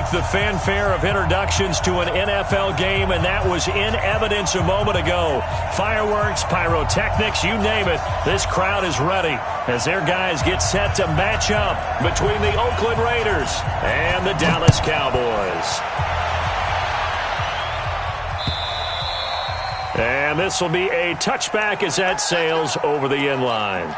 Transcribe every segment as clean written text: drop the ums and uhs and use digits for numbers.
like the fanfare of introductions to an NFL game, and that was in evidence a moment ago. Fireworks, pyrotechnics, you name it. This crowd is ready as their guys get set to match up between the Oakland Raiders and the Dallas Cowboys. And this will be a touchback as that sails over the end line.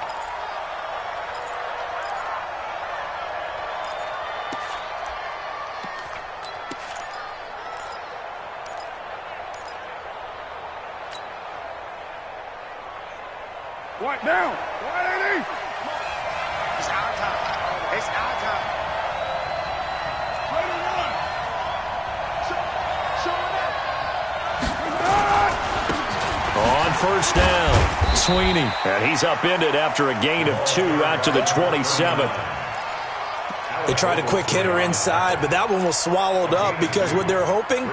Right now. 180. It's our time. It's our time. Ready to run. Show it up. On first down, Sweeney. And he's upended after a gain of 2 out to the 27. They tried a quick hitter inside, but that one was swallowed up because what they're hoping,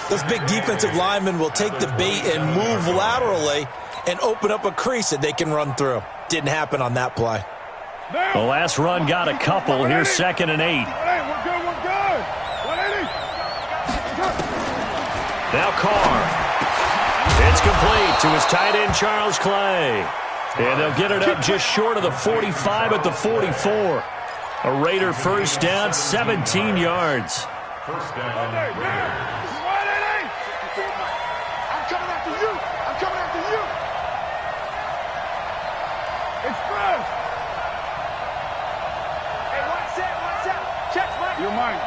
those big defensive linemen will take the bait and move laterally and open up a crease that they can run through. Didn't happen on that play. The last run got a couple. Here's 2nd and 8. We're good, we're good. 180. Now Carr. It's complete to his tight end, Charles Clay. And they'll get it up just short of the 45 at the 44. A Raider first down, 17 yards. First down, Raiders. 180. I'm coming after you. I'm coming after you. Express. Hey, watch out. Check, Mike. You're mine.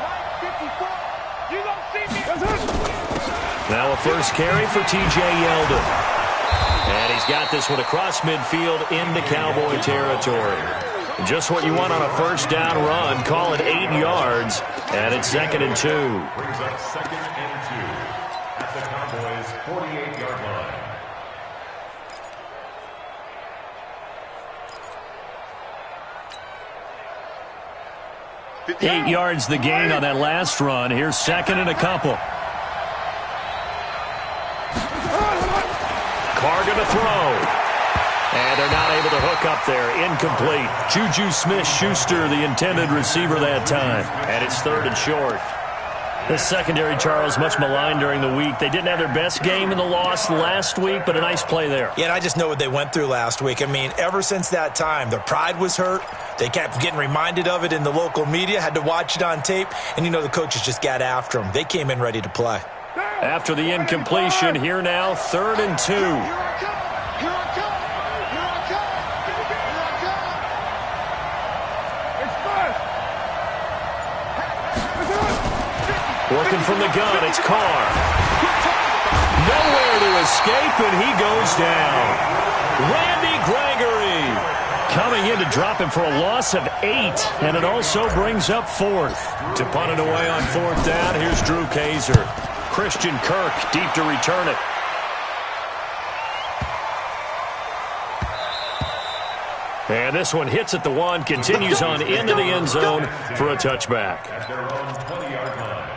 Mike, 54. You don't see me. That's it. Now a first carry for T.J. Yeldon. And he's got this one across midfield into Cowboy territory. Just what you want on a first down run. Call it 8 yards. And it's 2nd and 2. Brings up 2nd and 2 at the Cowboys' 48-yard line. 8 yards the gain on that last run. Here's 2nd and a couple. Carr going to throw. And they're not able to hook up there. Incomplete. Juju Smith-Schuster, the intended receiver that time. And it's 3rd and short. This secondary, Charles, much maligned during the week. They didn't have their best game in the loss last week, but a nice play there. Yeah, and I just know what they went through last week. I mean, ever since that time, their pride was hurt. They kept getting reminded of it in the local media, had to watch it on tape, and you know the coaches just got after them. They came in ready to play. After the incompletion, here now, 3rd and 2. Here I come. Working from the gun, it's Carr. Nowhere to escape, and he goes down. Randy Gregory coming in to drop him for a loss of 8, and it also brings up 4th. To punt it away on 4th down, here's Drew Kaiser. Christian Kirk deep to return it. And this one hits at the 1, continues on into the end zone for a touchback. At their own 20-yard line.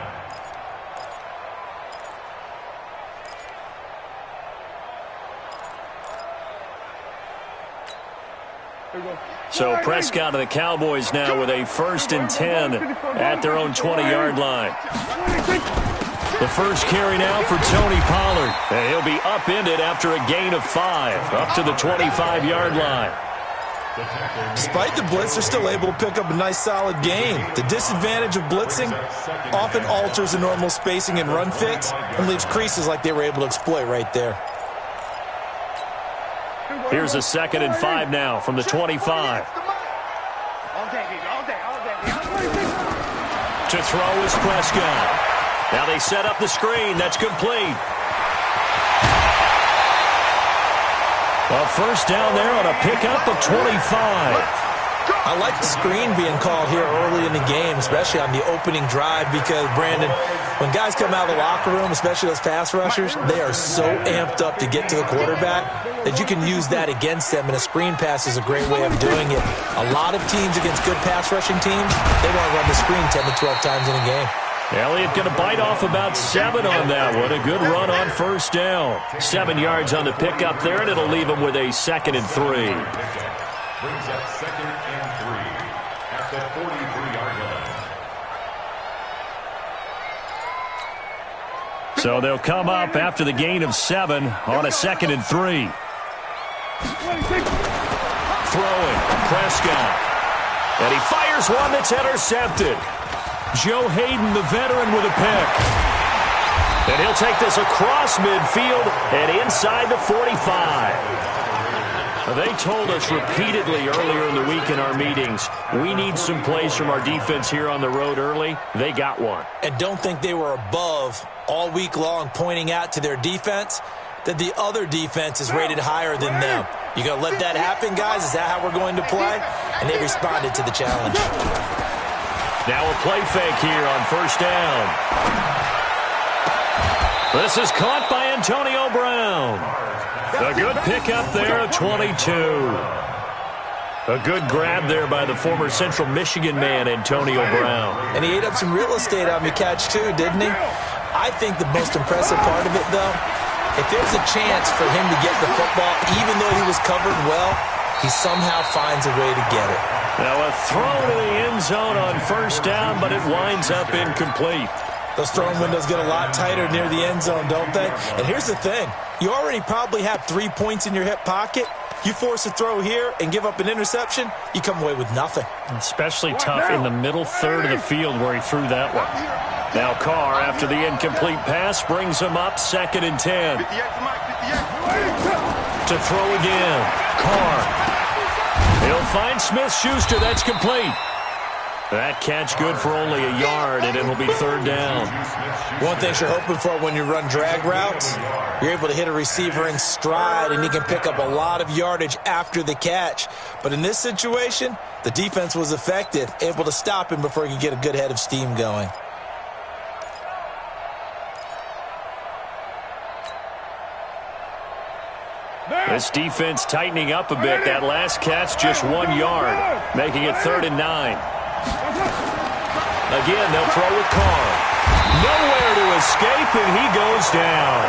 So Prescott and the Cowboys now with a 1st and 10 at their own 20-yard line. The first carry now for Tony Pollard. And he'll be upended after a gain of 5 up to the 25-yard line. Despite the blitz, they're still able to pick up a nice solid gain. The disadvantage of blitzing often alters the normal spacing and run fits and leaves creases like they were able to exploit right there. Here's a 2nd and 5 now from the 25. All day. To throw is Prescott. Now they set up the screen. That's complete. A first down there on a pickup of 25. I like the screen being called here early in the game, especially on the opening drive, because, Brandon, when guys come out of the locker room, especially those pass rushers, they are so amped up to get to the quarterback that you can use that against them, and a screen pass is a great way of doing it. A lot of teams against good pass rushing teams, they want to run the screen 10 to 12 times in a game. Elliott going to bite off about 7 on that one. A good run on first down. 7 yards on the pickup there, and it'll leave him with a 2nd and 3. Brings up 2nd and 3 at the 43-yard line. So they'll come up after the gain of 7 on a 2nd and 3. Throwing, Prescott. And he fires one that's intercepted. Joe Hayden, the veteran, with a pick. And he'll take this across midfield and inside the 45. They told us repeatedly earlier in the week in our meetings, we need some plays from our defense here on the road early. They got one. And don't think they were above all week long pointing out to their defense that the other defense is rated higher than them. You going to let that happen, guys? Is that how we're going to play? And they responded to the challenge. Now a play fake here on 1st down. This is caught by Antonio Brown. A good pickup there of 22. A good grab there by the former Central Michigan man, Antonio Brown. And he ate up some real estate on the catch, too, didn't he? I think the most impressive part of it, though, if there's a chance for him to get the football, even though he was covered well, he somehow finds a way to get it. Now a throw to the end zone on 1st down, but it winds up incomplete. Those throwing windows get a lot tighter near the end zone, don't they? And here's the thing. You already probably have 3 points in your hip pocket. You force a throw here and give up an interception, you come away with nothing. Especially tough in the middle third of the field where he threw that one. Now Carr, after the incomplete pass, brings him up 2nd and 10. To throw again. Carr. He'll find Smith-Schuster. That's complete. That catch good for only a yard, and it'll be 3rd down. One thing you're hoping for when you run drag routes, you're able to hit a receiver in stride, and he can pick up a lot of yardage after the catch. But in this situation, the defense was effective, able to stop him before he could get a good head of steam going. This defense tightening up a bit. That last catch just 1 yard, making it 3rd and 9. Again, they'll throw with Carr. Nowhere to escape, and he goes down.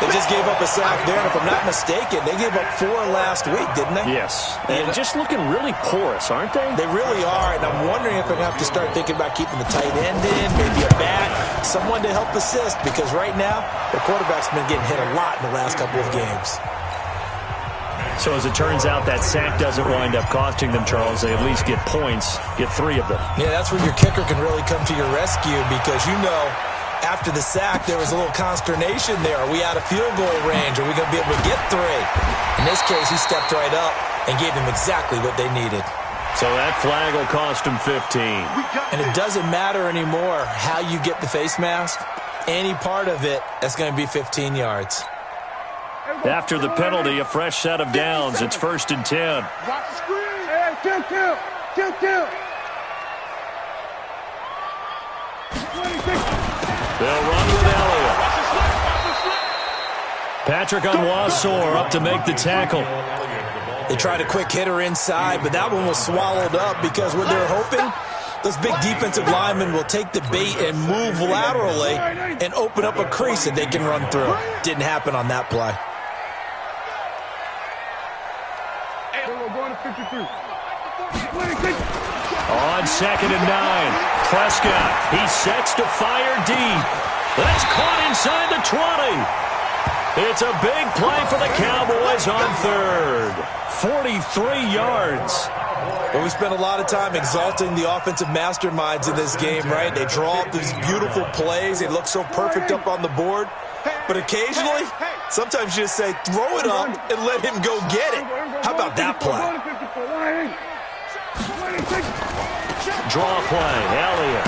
They just gave up a sack there, and if I'm not mistaken, they gave up 4 last week, didn't they? Yes. And just looking really porous, aren't they? They really are, and I'm wondering if they're going to have to start thinking about keeping the tight end in, maybe a back, someone to help assist, because right now, the quarterback's been getting hit a lot in the last couple of games. So as it turns out, that sack doesn't wind up costing them, Charles. They at least get points, get 3 of them. Yeah, that's when your kicker can really come to your rescue because, you know, after the sack, there was a little consternation there. Are we out of field goal range? Are we going to be able to get 3? In this case, he stepped right up and gave them exactly what they needed. So that flag will cost him 15. And it doesn't matter anymore how you get the face mask. Any part of it, that's going to be 15 yards. After the penalty, a fresh set of downs. It's 1st and 10. Watch the screen. Hey, kill. They'll run with Elliott. Patrick Onwuasor up to make the tackle. They tried a quick hitter inside, but that one was swallowed up because what they're hoping, those big defensive linemen will take the bait and move laterally and open up a crease that they can run through. Didn't happen on that play. On 2nd and 9, Prescott. He sets to fire deep. That's caught inside the 20. It's a big play for the Cowboys on 3rd. 43 yards. Well, we spent a lot of time exalting the offensive masterminds in this game, right? They draw up these beautiful plays. They look so perfect up on the board. But occasionally, sometimes you just say, throw it up and let him go get it. How about that play? Draw play, Elliott.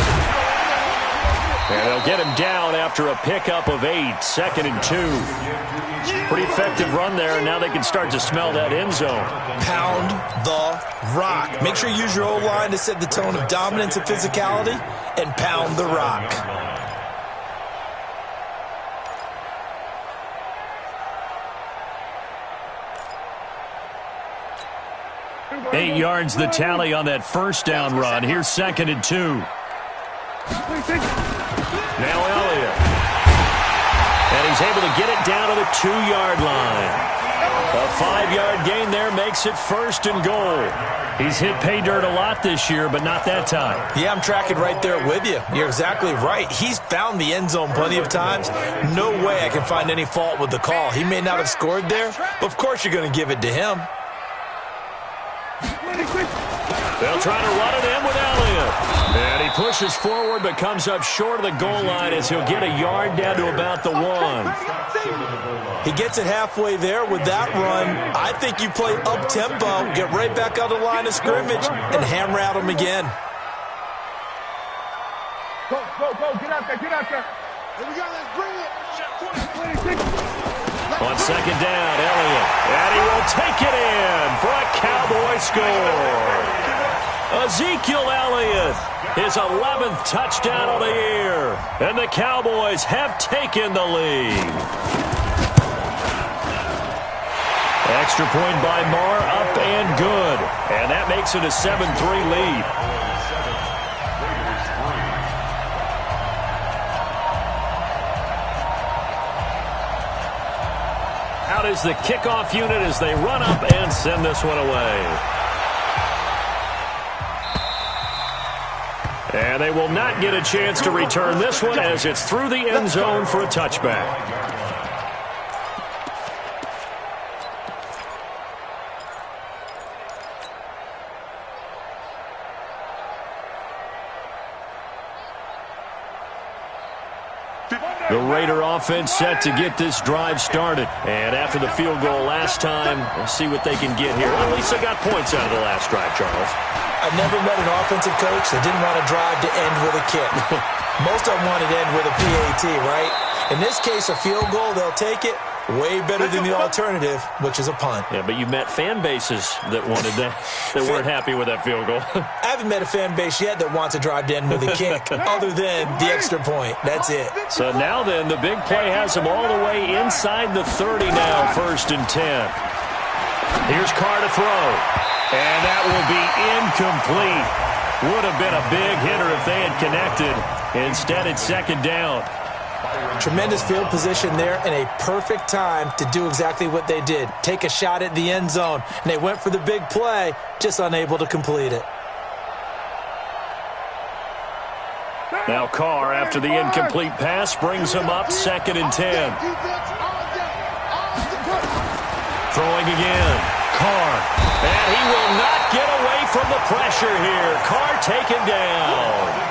And they'll get him down after a pickup of 8, 2nd and 2. Pretty effective run there, and now they can start to smell that end zone. Pound the rock. Make sure you use your O-line to set the tone of dominance and physicality, and pound the rock. Eight yards the tally on that 1st down run. Here's 2nd and 2. Now Elliott. And he's able to get it down to the 2-yard line. A 5-yard gain there makes it 1st and goal. He's hit pay dirt a lot this year, but not that time. Yeah, I'm tracking right there with you. You're exactly right. He's found the end zone plenty of times. No way I can find any fault with the call. He may not have scored there, but of course you're going to give it to him. They'll try to run it in with Elliott. And he pushes forward but comes up short of the goal line as he'll get a yard down to about the 1. He gets it halfway there with that run. I think you play up-tempo, get right back on the line of scrimmage, and hammer at him again. Go, get out there. Here we go, let's bring it. 26. On 2nd down, Elliott. And he will take it in for a Cowboy score. Ezekiel Elliott, his 11th touchdown of the year. And the Cowboys have taken the lead. Extra point by Marr, up and good. And that makes it a 7-3 lead. Out is the kickoff unit as they run up and send this one away. And they will not get a chance to return this one as it's through the end zone for a touchback. The Raider offense set to get this drive started. And after the field goal last time, we'll see what they can get here. Well, at least they got points out of the last drive, Charles. I've never met an offensive coach that didn't want a drive to end with a kick. Most of them wanted to end with a PAT, right? In this case, a field goal, they'll take it. Way better than the alternative, which is a punt. Yeah, but you met fan bases that wanted that, that weren't happy with that field goal. I haven't met a fan base yet that wants a drive to end with a kick, other than the extra point. That's it. So now then, the big play has them all the way inside the 30 now, 1st and 10. Here's Carr to throw. And that will be incomplete. Would have been a big hitter if they had connected. Instead, it's 2nd down. Tremendous field position there and a perfect time to do exactly what they did. Take a shot at the end zone. And they went for the big play, just unable to complete it. Now Carr, after the incomplete pass, brings him up 2nd and 10. Throwing again. Carr. And he will not get away from the pressure here. Carr taken down.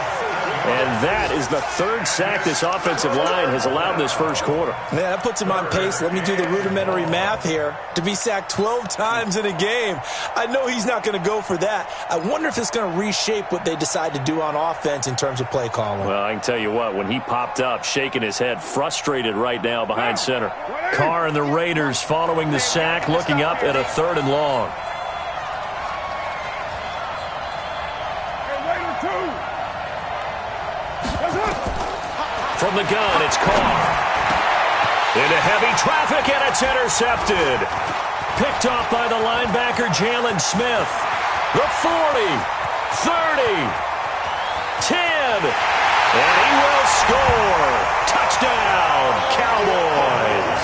And that is the 3rd sack this offensive line has allowed this first quarter. Yeah, that puts him on pace. Let me do the rudimentary math here. To be sacked 12 times in a game, I know he's not going to go for that. I wonder if it's going to reshape what they decide to do on offense in terms of play calling. Well, I can tell you what, when he popped up, shaking his head, frustrated right now behind center. Carr and the Raiders following the sack, looking up at a 3rd and long. From the gun, it's Carr. Into heavy traffic, and it's intercepted. Picked off by the linebacker, Jalen Smith. The 40, 30, 10, and he will score. Touchdown, Cowboys.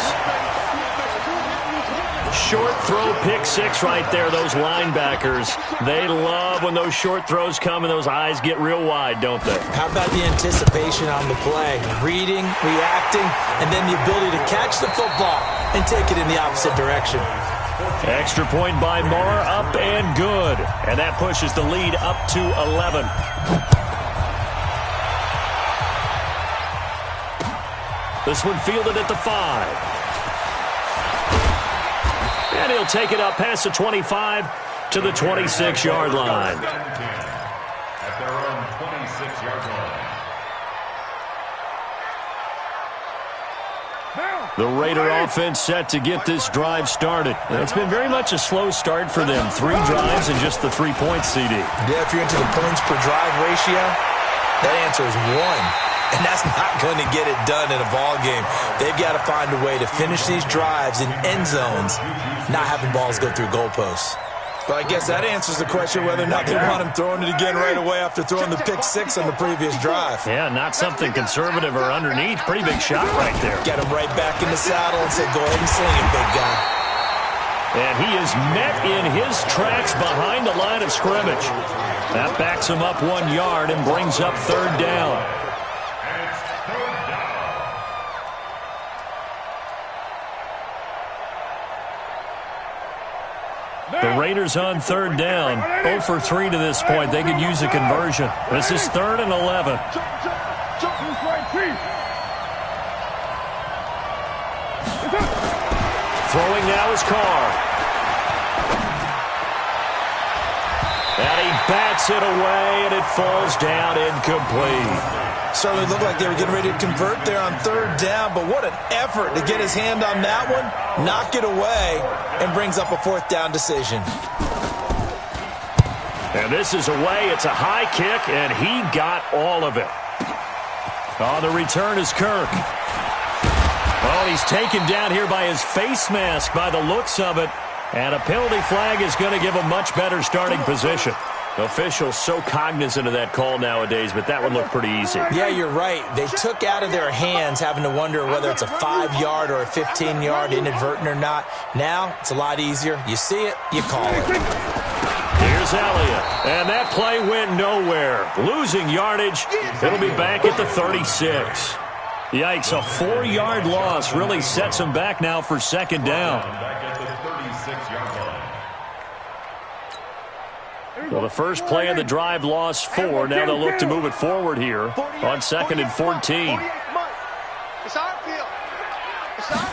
Short throw, pick 6 right there, those linebackers. They love when those short throws come and those eyes get real wide, don't they? How about the anticipation on the play? Reading, reacting, and then the ability to catch the football and take it in the opposite direction. Extra point by Marr, up and good. And that pushes the lead up to 11. This one fielded at the 5. And he'll take it up past the 25 to the 26-yard line. At their own 26-yard line. The Raider offense set to get this drive started. It's been very much a slow start for them. 3 drives and just the 3 points, CD. Yeah, if you're into the points per drive ratio, that answer is 1. And that's not going to get it done in a ball game. They've got to find a way to finish these drives in end zones, not having balls go through goalposts. But I guess that answers the question whether or not they want him throwing it again right away after throwing the pick 6 on the previous drive. Yeah, not something conservative or underneath. Pretty big shot right there. Get him right back in the saddle and say, go ahead and sling it, big guy. And he is met in his tracks behind the line of scrimmage. That backs him up 1 yard and brings up third down. The Raiders on third down. 0 for 3 to this point. They could use a conversion. This is 3rd and 11. Throwing now is Carr. And he bats it away, and it falls down incomplete. Certainly looked like they were getting ready to convert there on third down, but what an effort to get his hand on that one, knock it away, and brings up a 4th down decision. And this is away. It's a high kick, and he got all of it. On the return is Kirk. Oh, he's taken down here by his face mask by the looks of it. And a penalty flag is going to give a much better starting position. Officials so cognizant of that call nowadays, but that would look pretty easy. Yeah, you're right. They took out of their hands having to wonder whether it's a 5-yard or a 15-yard inadvertent or not. Now, it's a lot easier. You see it, you call it. Here's Elliott, and that play went nowhere. Losing yardage, it'll be back at the 36. Yikes, a 4-yard loss really sets him back now for second down. Back at the 36-yard line. Well, the first play of the drive lost 4. Now they'll look to move it forward here on 2nd and 14. It's our field. It's our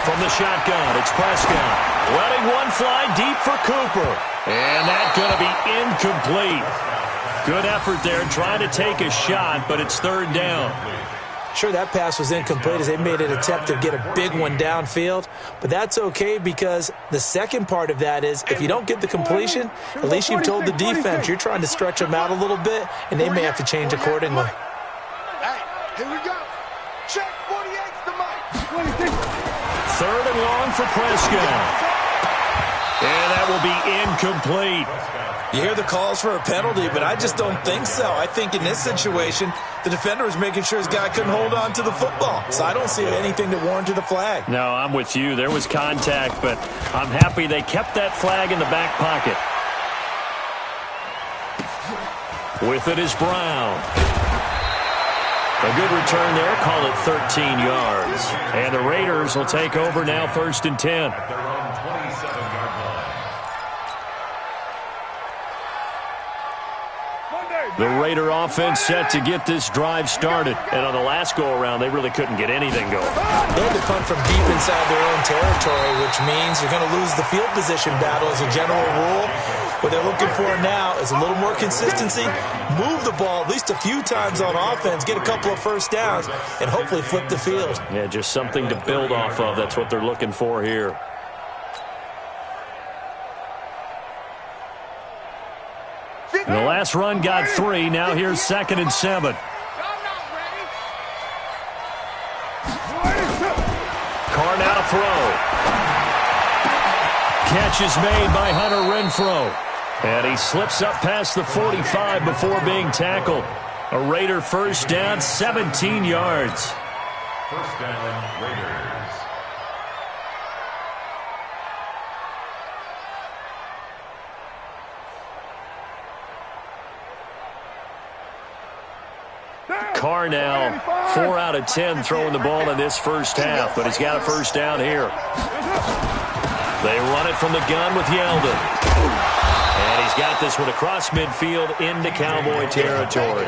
From the shotgun, it's Prescott. Letting one fly deep for Cooper. And that's going to be incomplete. Good effort there trying to take a shot, but it's third down. Sure, that pass was incomplete as they made an attempt to get a big one downfield, but that's okay because the second part of that is if you don't get the completion, at least you've told the defense you're trying to stretch them out a little bit, and they may have to change accordingly. Hey, here we go. Check 48's the mic. 3rd and long for Prescott. And that will be incomplete. You hear the calls for a penalty, but I just don't think so. I think in this situation, the defender was making sure his guy couldn't hold on to the football. So I don't see anything to warrant to the flag. No, I'm with you. There was contact, but I'm happy they kept that flag in the back pocket. With it is Brown. A good return there. Call it 13 yards. And the Raiders will take over now 1st and 10. At their own 27-yard line. The Raider offense set to get this drive started. And on the last go-around, they really couldn't get anything going. They had to punt from deep inside their own territory, which means you're going to lose the field position battle as a general rule. What they're looking for now is a little more consistency, move the ball at least a few times on offense, get a couple of first downs, and hopefully flip the field. Yeah, just something to build off of. That's what they're looking for here. And the last run got 3. Now here's 2nd and 7. Carr now to throw. Catch is made by Hunter Renfrow. And he slips up past the 45 before being tackled. A Raider first down, 17 yards. First down, Raiders. Carr now 4 out of 10 throwing the ball in this first half, but he's got a first down here. They run it from the gun with Yeldon. And he's got this one across midfield into Cowboy territory.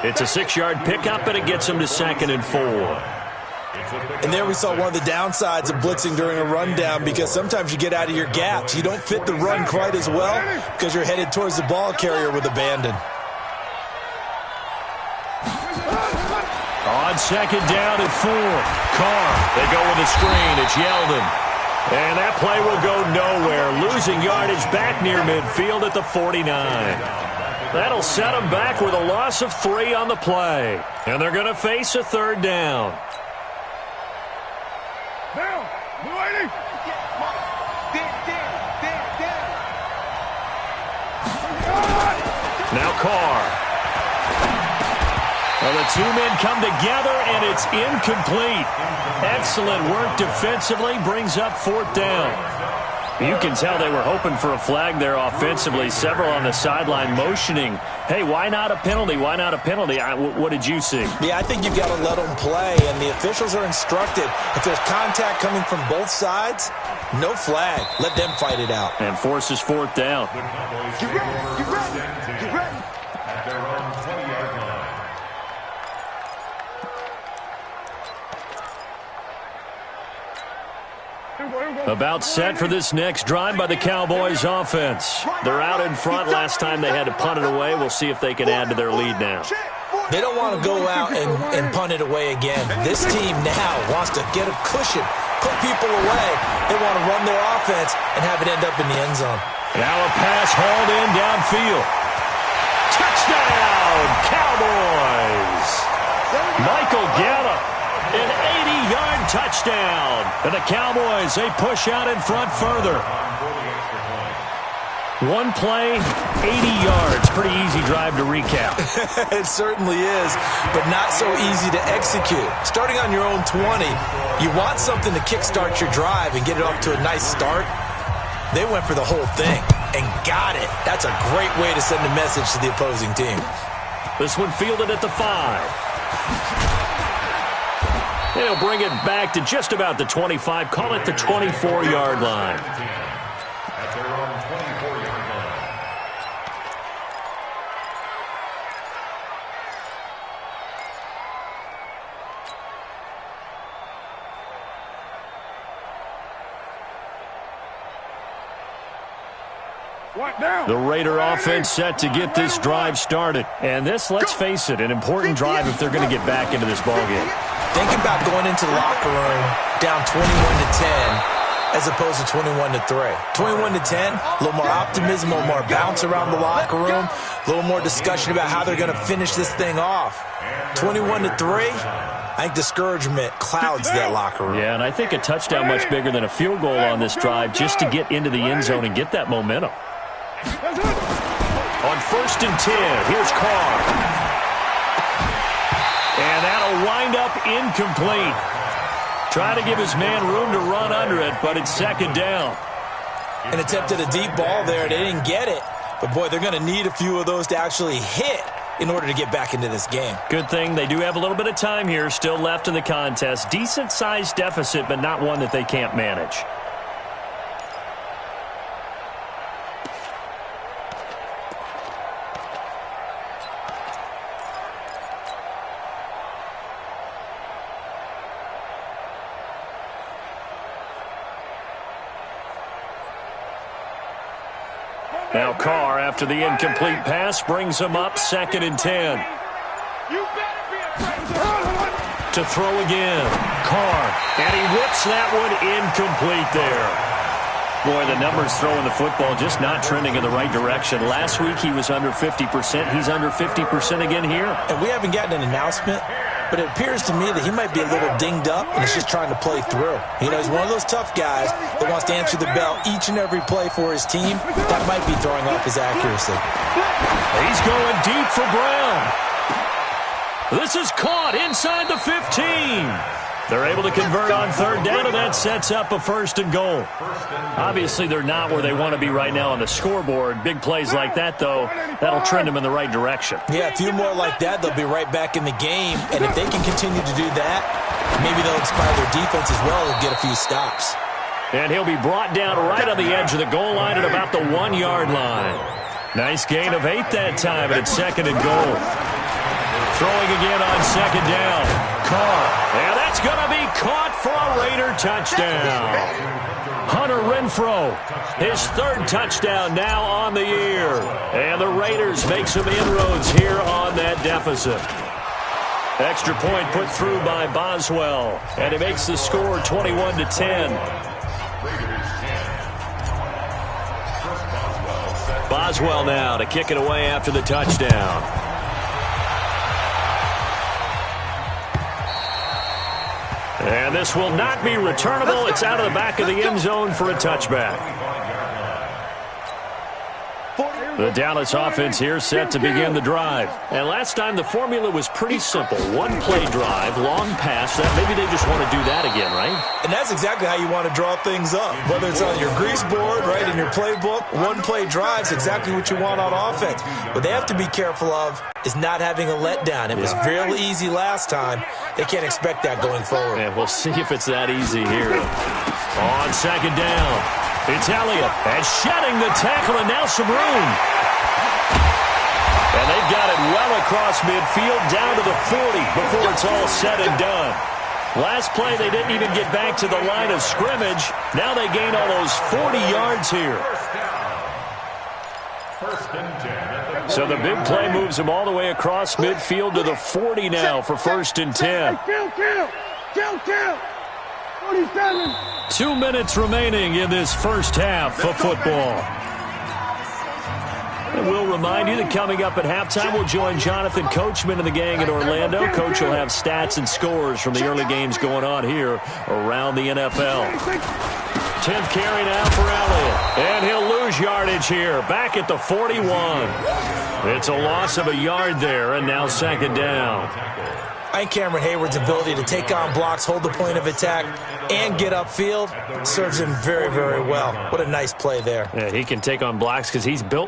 It's a 6-yard pickup, and it gets him to 2nd and 4. And there we saw one of the downsides of blitzing during a rundown because sometimes you get out of your gaps. You don't fit the run quite as well because you're headed towards the ball carrier with abandon. On 2nd down and 4. Carr, they go with a screen. It's Yeldon. And that play will go nowhere. Losing yardage back near midfield at the 49. That'll set them back with a loss of 3 on the play. And they're going to face a 3rd down. Down. Lady. Now Carr. Well, the two men come together, and it's incomplete. Excellent work defensively, brings up 4th down. You can tell they were hoping for a flag there offensively. Several on the sideline motioning, hey, why not a penalty? Why not a penalty? What did you see? Yeah, I think you've got to let them play, and the officials are instructed. If there's contact coming from both sides, no flag. Let them fight it out. And forces 4th down. You ready? You ready? You ready? At their own 20-yard line. About set for this next drive by the Cowboys offense. They're out in front. Last time they had to punt it away. We'll see if they can add to their lead now. They don't want to go out and punt it away again. This team now wants to get a cushion, put people away. They want to run their offense and have it end up in the end zone. Now a pass hauled in downfield. Touchdown, Cowboys! Michael Gallup, an 80-yard touchdown. And the Cowboys, they push out in front further. One play, 80 yards. Pretty easy drive to recap. It certainly is, but not so easy to execute. Starting on your own 20, you want something to kickstart your drive and get it off to a nice start. They went for the whole thing and got it. That's a great way to send a message to the opposing team. This one fielded at the 5. They'll bring it back to just about the 25. Call it the 24-yard line. At their own 24-yard line. The Raider offense set to get this drive started. And this, let's face it, an important drive if they're going to get back into this ballgame. Think about going into the locker room down 21-10 as opposed to 21-3. 21-10, a little more optimism, a little more bounce around the locker room, a little more discussion about how they're going to finish this thing off. 21-3, I think discouragement clouds that locker room. Yeah, and I think a touchdown much bigger than a field goal on this drive just to get into the end zone and get that momentum. On 1st and 10, here's Carr. And that'll wind up incomplete. Trying to give his man room to run under it, but it's 2nd down. An attempt at a deep ball there. They didn't get it. But, boy, they're going to need a few of those to actually hit in order to get back into this game. Good thing they do have a little bit of time here still left in the contest. Decent-sized deficit, but not one that they can't manage. Now Carr, after the incomplete pass, brings him up 2nd and 10. To throw again. Carr, and he whips that one incomplete there. Boy, the numbers throwing the football just not trending in the right direction. Last week he was under 50%. He's under 50% again here. And we haven't gotten an announcement, but it appears to me that he might be a little dinged up and is just trying to play through. You know, he's one of those tough guys that wants to answer the bell each and every play for his team. That might be throwing off his accuracy. He's going deep for Brown. This is caught inside the 15. They're able to convert on 3rd down, and that sets up a 1st and goal. Obviously, they're not where they want to be right now on the scoreboard. Big plays like that, though, that'll trend them in the right direction. Yeah, a few more like that, they'll be right back in the game. And if they can continue to do that, maybe they'll inspire their defense as well and get a few stops. And he'll be brought down right on the edge of the goal line at about the 1-yard line. Nice gain of 8 that time, and it's 2nd and goal. Throwing again on 2nd down. Carr. And that's going to be caught for a Raider touchdown. Hunter Renfrow, his 3rd touchdown now on the year. And the Raiders make some inroads here on that deficit. Extra point put through by Boswell. And he makes the score 21-10. Boswell now to kick it away after the touchdown. And this will not be returnable. It's out of the back of the end zone for a touchback. The Dallas offense here set to begin the drive. And last time the formula was pretty simple. One play drive, long pass. That maybe they just want to do that again, right? And that's exactly how you want to draw things up. Whether it's on your grease board, right, in your playbook, one play drive is exactly what you want on offense. What they have to be careful of is not having a letdown. It was real easy last time. They can't expect that going forward. And we'll see if it's that easy here. On second down, it's Elliott. And shedding the tackle, and now some room. And they've got it well across midfield, down to the 40 before it's all said and done. Last play, they didn't even get back to the line of scrimmage. Now they gain almost 40 yards here. First and 10. So the big play moves them all the way across midfield to the 40 now for first and 10. Kill. 47. 2 minutes remaining in this first half of football. And we'll remind you that coming up at halftime, we'll join Jonathan Coachman and the gang in Orlando. Coach will have stats and scores from the early games going on here around the NFL. 10th carry now for Elliott. And he'll lose yardage here. Back at the 41. It's a loss of a yard there, and now second down. I think Cameron Hayward's ability to take on blocks, hold the point of attack, and get upfield serves him very, very well. What a nice play there. Yeah, he can take on blocks because he's built